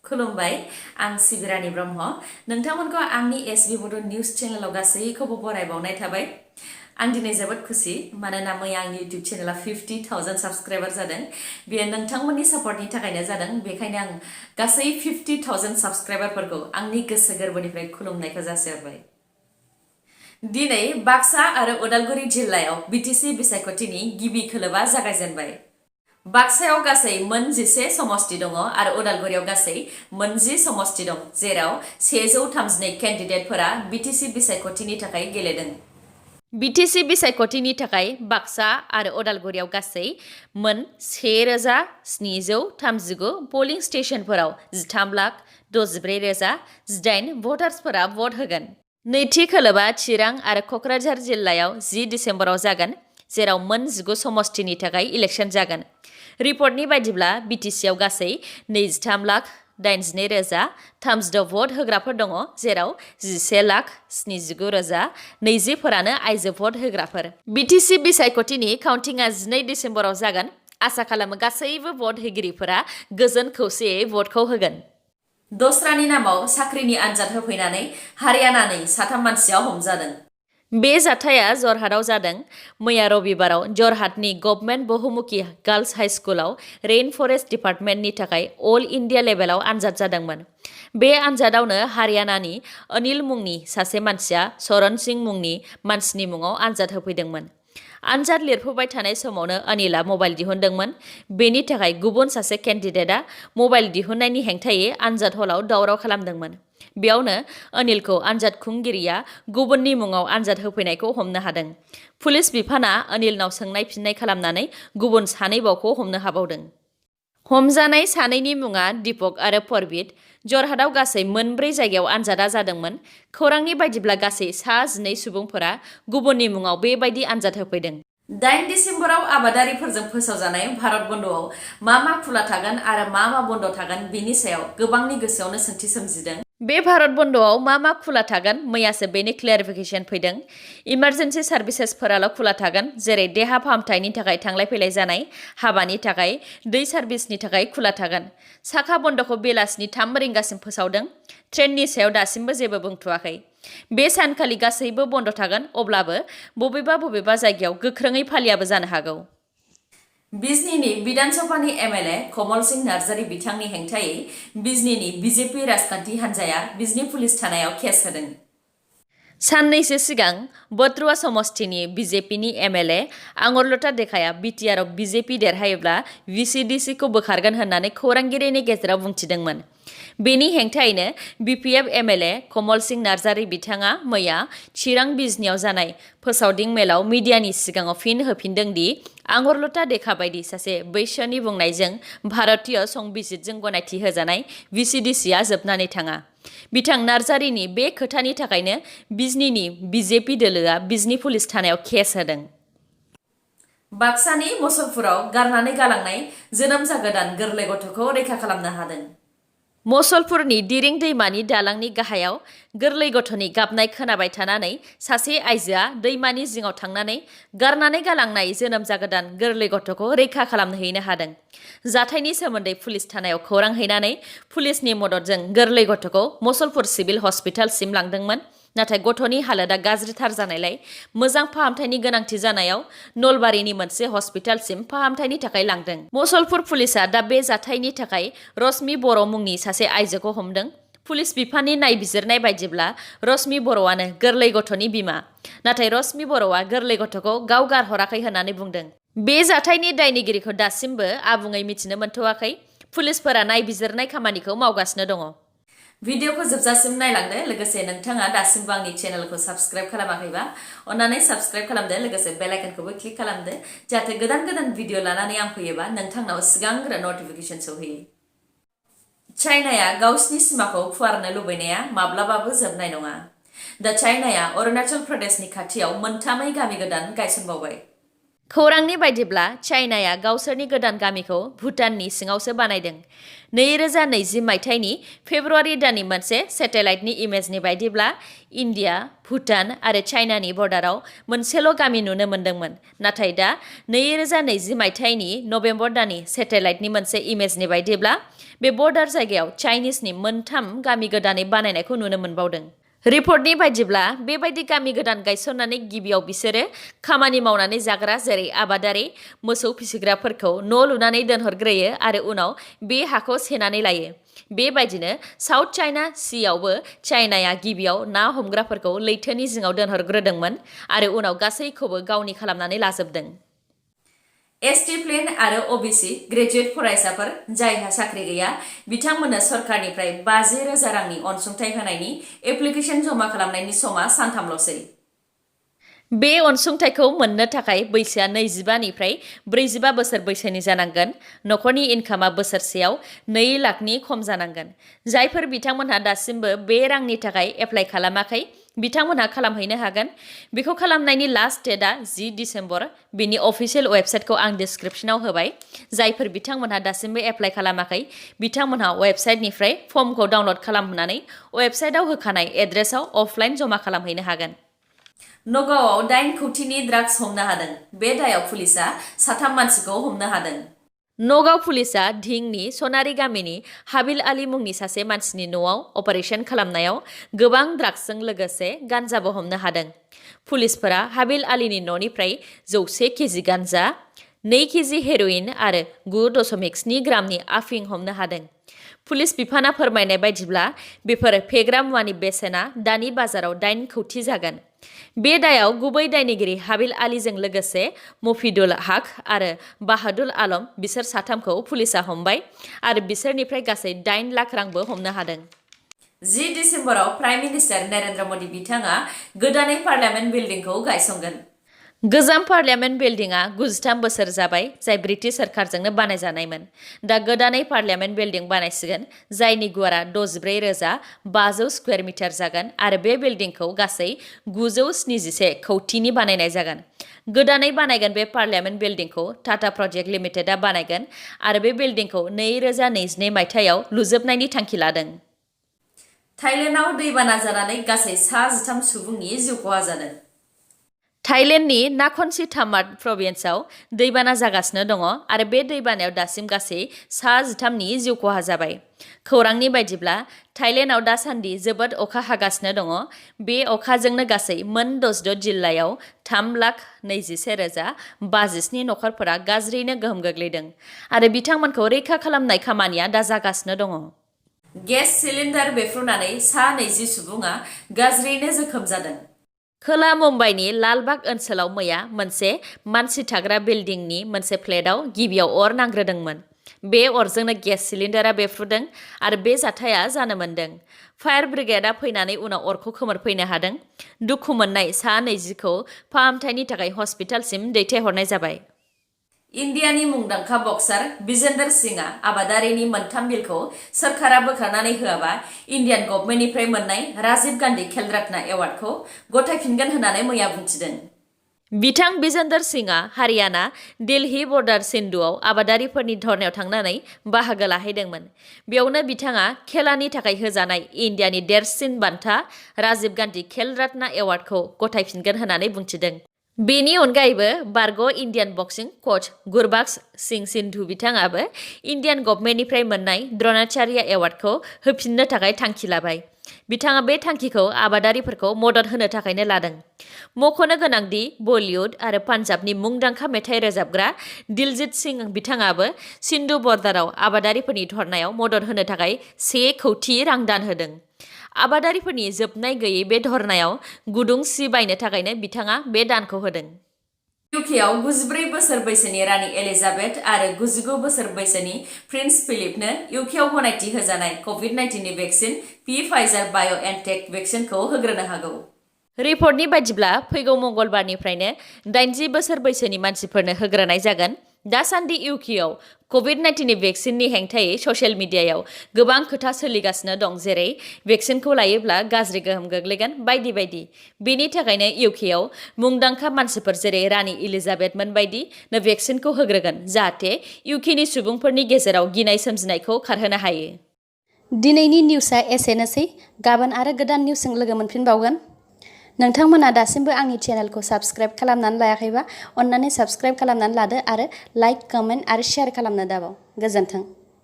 खुलुमबाय आं सिबिरानि ब्रह्म नोंथांमोनखौ आंनि एसबी बड' निउज चेनेलाव गासैखौबो बरायबावनाय थाबाय आं दिनै जोबोद खुसि मानोना मैया आंनि इउटिउब चेनेला 50,000 साबस्क्राइबार जादों बेयो नोंथांमोननि सापर्टनि थाखायनो जादों बेखायनो आं गासै 50,000 साबस्क्राइबारफोरखौ आंनि गोसो गोरबोनिफ्राय खुलुमनायखौ जासिहरबाय दिनै बाक्सा आरो उदालगुरि जिल्लायाव बिटिसि बिसायख'थिनि गिबि खोलोबा जागायजेनबाय बाक्सायाव गासै मोन 11 समस्ति दङ आरो उदालगुरियाव गासै मोन 10 समस्ति दं जेराव 132 केन्डिडेटफोरा बिटिसि बिसायख'थिनि थाखाय गेलेदों बिटिसि बिसायख'थिनि थाखाय बाक्सा आरो उदालगुरियाव गासै मोन 1,739 पोलिं स्टेशनफोराव 13,64,018 भटार्सफोरा भट होगोन नैथि खोलोबा चिरां आरो क'क्राझार जिल्लायाव 10 डिसेम्बराव जागोन जेराव मोन 19 समस्तिनि थाखाय इलेक्शन जागोन रिपर्टनि बायदिब्ला बिटिसिआव गासै 23,82,036 भट होग्राफोर दङ जेराव 11,79,020 फोरानो आइजो भट होग्राफोर बिटिसि बिसायख'थिनि काउन्टिंआ 12 डिसेम्बराव जागोन आसा खालामो गासैबो भट होगिरिफोरा गोजोन खौसेयै भटखौ होगोन दस्रानि नामाव साख्रिनि आनजाद होफैनानै हारियानानि 3 मानसिया हमजादों बे जाथाया जरहाटआव जादों मैया रबिबाराव जरहाटनि गभर्नमेन्ट बहुमुखी गार्लस हाई स्कुलाव रेइन फरेस्ट डिपार्टमेन्टनि थाखाय अल इन्डिया लेभेलाव आनजाद जादोंमोन बे आनजादावनो हारियानानि अनिल मुंनि सासे मानसिया चरण सिंह मुंनि मानसिनि मुङाव आनजाद होफैदोंमोन आनजाद लिरफुबाय थानाय समावनो अनिला मबाइल दिहुनदोंमोन बेनि थाखाय गुबुन सासे केन्डिडेटआ मबाइल दिहुननायनि हेंथायै आनजाद हलाव दावराव खालामदोंमोन बेयावनो अनिलखौ आनजाद खुंगिरिया गुबुननि मुङाव आनजाद होफैनायखौ हमनो हादों पुलिस बिफाना अनिलनाव सोंनाय फिननाय खालामनानै गुबुन सानैबावखौ हमनो हाबावदों हमजानाय सानैनि मुङा दीपक आरो परबित जरहाटआव गासै मोन 4 जायगायाव आनजादा जादोंमोन खौरांनि बायदिब्ला गासै 12 सुबुंफोरा गुबुननि मुङाव बेबायदि आनजाद होफैदों 8 डिसेम्बराव आबादारिफोरजों फोसावजानाय भारत बन्द'आव मा खुला थागोन आरो मा बन्द थागोन बेनि सायाव गोबांनि गोसोआवनो सोंथि सोमजिदों बे भारत बन्द'आव मा खुला थागोन मैयासो बेनि क्लेरिफिकेशन फैदों इमार्जेन्सि सार्भिसेसफोराल' खुला थागोन जेरै देहा फाहामथायनि थाखाय थांलाय फैलाय जानाय हाबानि थाखाय दै सार्भिसनि थाखाय खुला थागोन साखा बन्द'खौ बेलासिनि 3 रिंगासिम फोसावदों ट्रेननि सायाव दासिमबो जेबो बुंथ'वाखै बे सानखालि गासैबो बन्द थागोन अब्लाबो बबेबा जायगायाव गोख्रोङै फालियाबो जानो हागौ बिजनीनि विधानसभानि MLA कमलस नार्जारी बिथांनि हेंथायै बिजनीनि बीजेपी राजखान्थि हान्जाया बिजनी पुलिस थानायाव केस होदों साननैसो सिगां बटरुआ समस्तिनि बीजेपीनि MLA आंगरलता देखाया BTR आव बीजेपी देरहायोब्ला VCDCखौ बोखारगोन होननानै खौरांगिरिनि गेजेराव बुंथिदोंमोन बेनि हेंथायैनो BPF MLA कमल सिंह नार्जारी बिथाङा मैया चिरां बिजनीआव जानाय फोसावदिं मेलाव मिडियानि सिगाङाव फिन होफिनदों दि आंगरलता देखा बायदि सासे बैसोनि बुंनायजों भारतीय संबिजितजों गनायथि होजानाय VCDCआ जोबनानै थाङा बिथां नार्जारीनि बे खोथानि थाखायनो बिजनीनि बीजेपी दोलोआ बिजनी पुलिस थानायाव केस होदों बाक्सानि मसलपुराव गारनानै गालांनाय जोनोम जागोदान गोरलै गथ'खौ रैखा खालामनो हादों मसलपुरनि दिरिं दैमानि दालांनि गाहायाव गोरलै गथ'नि गाबनाय खोनाबाय थानानै सासे आइजोआ दैमानि जिङाव थांनानै गारनानै गालांनाय जोनोम जागोदान गोरलै गथ'खौ रैखा खालामनो हैनो हादों जाथायनि सोमोन्दै पुलिस थानायाव खौरां हैनानै पुलिसनि मददजों गोरलै गथ'खौ मसलपुर सिभिल हस्पिटालसिम लांदोंमोन नाथाय गथ'नि हालोदा गाज्रिथार जानायलाय मोजां फाहामथायनि गोनांथि जानायाव नलबारिनि मोनसे हस्पिटालसिम फाहामथायनि थाखाय लांदों मसलपुर पुलिसआ दा बे जाथायनि थाखाय रश्मि बर' मुंनि सासे आइजोखौ हमदों पुलिस बिफाननि नायबिजिरनाय बायदिब्ला रश्मि बर'आनो गोरलै गथ'नि बिमा नाथाय रश्मि बर'आ गोरलै गथ'खौ गाव गारहराखै होननानै बुंदों बे जाथायनि दायनिगिरिखौ दासिमबो आबुङै मिथिनो मोनथ'वाखै पुलिसफोरा नायबिजिरनाय खामानिखौ मावगासिनो दङ भिडिअखौ जोबजासिम नायलांदो लोगोसे नोंथाङा दासिमबो आंनि चेनेलखौ साबस्क्राइब खालामाखैबा अन्नानै साबस्क्राइब खालामदो लोगोसे बेल आइकनखौबो क्लिक खालामदो जाहाथे गोदान भिडिअ लानानै आं फैयोबा नोंथांनाव सिगांग्रो नटिफिकेशन सौहैयो चाइनाया गावसिनि सिमाखौ फुवारनो लुबैनाया माब्लाबाबो जोबनाय नङा दा चाइनाया अरुणाचल प्रदेशनि खाथियाव मोनथामै गामि गोदान गायसनबावबाय खौरांनि बायदिब्ला चाइनाया गावसोरनि गोदान गामिखौ भुटाननि सिङावसो बानायदों 2020 मायथाइनि फेब्रुवारि दाननि मोनसे सेटेलाइटनि इमेजनि बायदिब्ला इन्डिया भुटान आरो चाइनानि बर्डाराव मोनसेल' गामि नुनो मोन्दोंमोन नाथाय दा 2020 मायथाइनि नभेम्बर दाननि सेटेलाइटनि मोनसे इमेजनि बायदिब्ला बे बर्डार जायगायाव चाइनिसनि मोनथाम गामि गोदानै बानायनायखौ नुनो मोनबावदों। रिपर्टनि बायदिब्ला बेबायदि गामि गोदान गायसननानै गिबियाव बिसोरो खामानि मावनानै जाग्रा जेरै आबादारि, मोसौ फिसिग्राफोरखौ न' लुनानै दोनहरग्रोयो आरो उनाव बे हाखौ सेनानै लायो। बेबायदिनो साउथ चाइना सीआवबो चाइनाया गिबियाव ना हमग्राफोरखौ लैथोनि जिङाव दोनहरग्रोदोंमोन आरो उनाव गासैखौबो गावनि खालामनानै लाजोबदों। एसटि प्लेन आरो ओबीसी ग्रेजुवेट फरायसाफोर जायहा साख्रि गैया बिथांमोननो सरकारनिफ्राय 50,000 रांनि अनसुंथाइ होनायनि एप्लिकेशन जमा खालामनायनि समा सानथामल'सै। बे अनसुंथाइखौ मोननो थाखाय बैसोआ 25 निफ्राय 45 बोसोर बैसोनि जानांगोन। नखरनि इनकामा बोसोरसेयाव 2 लाखनि खम जानांगोन। जायफोर बिथांमोनहा दासिमबो बे रांनि थाखाय एप्लाइ खालामाखै बिथांमोनहा खालामहैनो हागोन। बेखौ खालामनायनि लास्ट डेटआ 10 डिसेम्बर। बिनि अफिसियेल वेबसाइटखौ आं डिस्क्रिप्शनाव होबाय। जायफोर बिथांमोनहा दासिमबो एप्लाइ खालामाखै बिथांमोनहा वेबसाइटनिफ्राय फर्मखौ डाउनलड खालामनानै वेबसाइटआव होखानाय एड्रेसाव अफलाइन जमा खालामहैनो हागोन। नगावआव 8 कौटिनि ड्राग्स हमनो हादों। बे दायाव पुलिसआ 3 मानसिखौ हमनो हादों। नगाव पुलिसआ धिंनि सनारि गामिनि हाबिल आली मुंनि सासे मानसिनि न'आव अपारेशन खालामनायाव गोबां ड्राग्सजों लोगोसे गान्जाबो हमनो हादों। पुलिसफोरा हाबिल आलीनि न'निफ्राय 100 केजि गान्जा, 2 केजि हेर'इन आरो 9.7 ग्रामनि आफिं हमनो हादों। पुलिस बिफाना फोरमायनाय बायदिब्ला बेफोर फेग्रा मुवानि बेसेना दानि बाजाराव 8 कौटि जागोन। बे दायाव गुबै दायनिगिरि हाबिल आलीजों लोगोसे मफिदुल हक आरो बाहादुर आलम बिसोर 3खौ पुलिसआ हमबाय आरो बिसोरनिफ्राय गासै 8 लाख रांबो हमनो हादों। 10 डिसेम्बराव प्राइम मिनिस्टार नरेन्द्र मदि बिथाङा गोदानै पार्लियामेन्ट बिल्डिंखौ गायसनगोन। गोजाम पार्लियामेन्ट बिल्डिंआ 93 बोसोर जाबाय जाय ब्रिटिश सोरखारजोंनो बानायजानायमोन। दा गोदानै पार्लियामेन्ट बिल्डिं बानायसिगोन जायनि गुवारा 64,500 स्कुवेर मिटार जागोन आरो बे बिल्डिंखौ गासै 971 कौटिनि बानायनाय जागोन। गोदानै बानायगोन बे पार्लियामेन्ट बिल्डिंखौ टाटा प्रजेक्ट लिमिटेडआ बानायगोन आरो बे बिल्डिंखौ 2022 मायथाइयाव लुजोबनायनि थांखि लादों। थाइलेन्डआव दैबाना जानानै गासै 13 सुबुंनि जिउ खहा जादों। थाइलेन्डनि नाखनसी थामात प्रभिन्सआव दैबाना जागासिनो दङ आरो बे दैबानायाव दासिम गासै 13नि जिउ खहा जाबाय। खौरांनि बायदिब्ला थाइलेन्डआव दासान्दि जोबोद अखा हागासिनो दङ। बे अखाजोंनो गासै मोन 16 जिल्लायाव 3,21,057 नखरफोरा गाज्रियैनो गोहोम गोग्लैदों आरो बिथांमोनखौ रैखा खालामनाय खामानिया दा जागासिनो दङ। गेस सिलिन्डार बेफ्रुनानै 20 सुबुङा गाज्रियैनो जोखोम जादों। खोला मुम्बाइनि लालबाग ओनसोलाव मैया मोनसे मानसि थाग्रा बिल्डिंनि मोनसे फ्लेटआव गिबियाव अर नांग्रोदोंमोन। बे अरजोंनो गेस सिलिन्डारा बेफ्रुदों आरो बे जाथाया जानो मोन्दों। फायार ब्रिगेडआ फैनानै उनाव अरखौ खोमोरफैनो हादों। दुखु मोननाय 20खौ फाहामथायनि थाखाय हस्पिटालसिम दैथायहरनाय जाबाय। इन्डियानि मुंदांखा बक्सार बिजेंदर सिंहआ आबादारिनि 3 बिलखौ सोरखारा बोखारनानै होआबा इन्डियान गभर्नमेन्टनिफ्राय मोननाय राजीव गान्धी खेल रत्न एवार्डखौ गथायफिनगोन होननानै मैया बुंथिदों। बिथां बिजेंदर सिंहआ हारियाना दिल्ली बर्डार सिन्धुआव आबादारिफोरनि धरनायाव थांनानै बाहागो लाहैदोंमोन। बेयावनो बिथाङा खेलानि थाखाय होजानाय इन्डियानि देरसिन बान्था राजीव गान्धी खेल रत्न एवार्डखौ गथायफिनगोन होननानै बुंथिदों। बेनि अनगायैबो बारग' इन्डियान बक्सिं कच गुरबाक्स सिंह सिन्धु बिथाङाबो इन्डियान गभर्नमेन्टनिफ्राय मोननाय द्रोणाचार्य एवार्डखौ होफिननो थाखाय थांखि लाबाय। बिथाङा बे थांखिखौ आबादारिफोरखौ मदद होनो थाखायनो लादों। मख'नो गोनांदि बलिउड आरो पान्जाबनि मुंदांखा मेथाइ रोजाबग्रा दिलजीत सिंह बिथाङाबो सिन्धु बर्डाराव आबादारिफोरनि धरनायाव मदद होनो थाखाय 1 कौटि रां दान होदों। आबादारिफोरनि जोबनाय गैयै बे धरनायाव गुदुं सि बायनो थाखायनो बिथाङा बे दानखौ होदों। इउकेआव 94 बोसोर बैसोनि रानि एलिजाबेथ आरो 99 बोसोर बैसोनि प्रिन्स फिलिपनो इउकेआव गनायथि होजानाय कभिड-19 भेक्सिन फाइजार बाय'एनटेक भेक्सिनखौ होग्रोनो हागौ। रिपर्टनि बायदिब्ला फैगौ मंगलबारनिफ्रायनो 80 बोसोर बैसोनि मानसिफोरनो होग्रोनाय जागोन। दासान्दि इउकेआव कभिड-19 भेक्सिननि हेंथायै ससियेल मिडियायाव गोबां खोथा सोलिगासिनो दं जेरै भेक्सिनखौ लायोब्ला गाज्रि गोहोम गोग्लैगोन बायदि बायदि। बेनि थाखायनो इउकेआव मुंदांखा मानसिफोर जेरै रानि एलिजाबेथमोन बायदिनो भेक्सिनखौ होग्रोगोन जाहाथे इउकेनि सुबुंफोरनि गेजेराव गिनाय सोमजिनायखौ खारहोनो हायो। दिनैनि निउसआ एसेनोसै। गाबोन आरो गोदान निउसजों लोगो मोनफिनबावगोन। नोंथांमोना दासिमबो आंनि चेनेलखौ साबस्क्राइब खालामनानै लायाखैबा अन्नानै साबस्क्राइब खालामनानै लादो आरो लाइक, कमेन्ट आरो शेयार खालामनो दाबाव। गोजोन्थों।